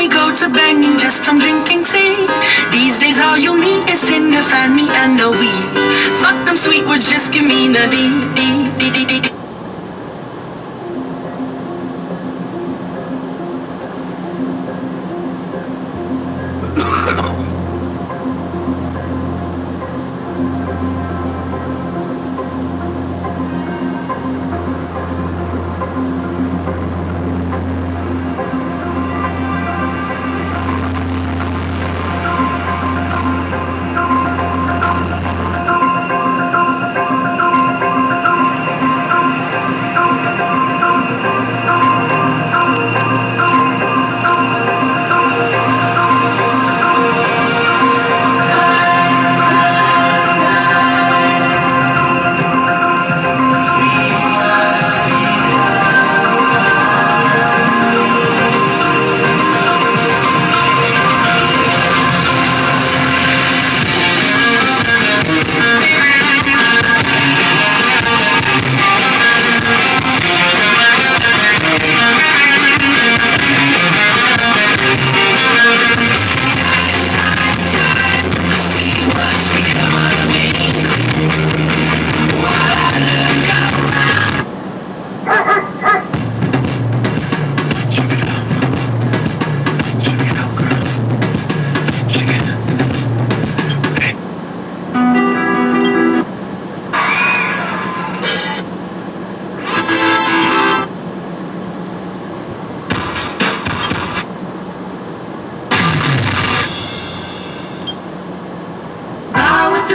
we go to banging just from drinking tea. These days all you need is Tinder, find me and a weed. Fuck them sweet words, just give me the D.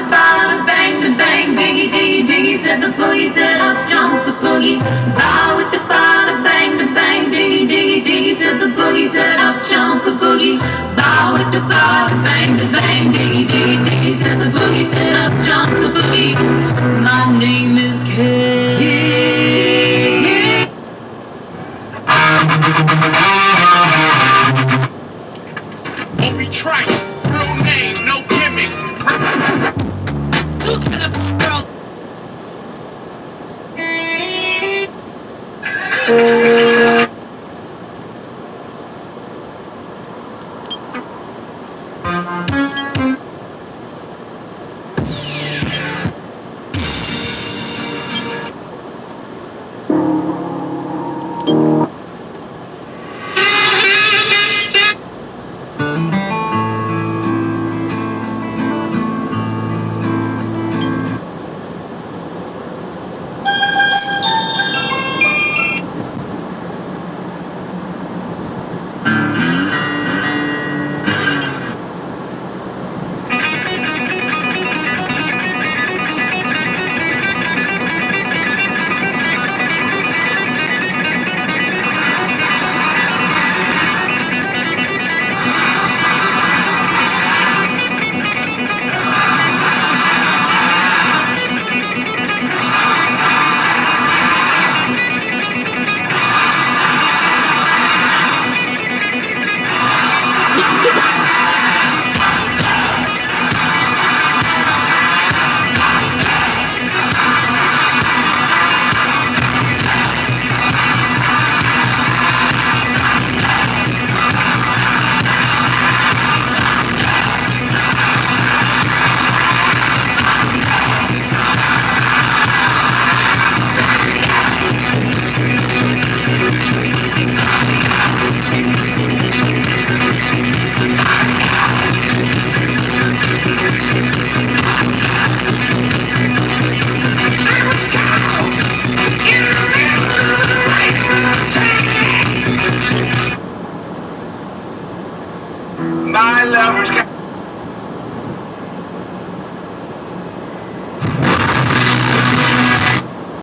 Bada bang, the bang, diggy, diggy, diggy, said the boogie, said up, jump the boogie. Bow with the bada bang, the bang, diggy, diggy, diggy, said the boogie, said up, jump the boogie. Bow with the bada bang, the bang, diggy, diggy, diggy, said the boogie, said up, jump the boogie. My name is Kid. Obi Trice, real name, no gimmicks. Look at the girl.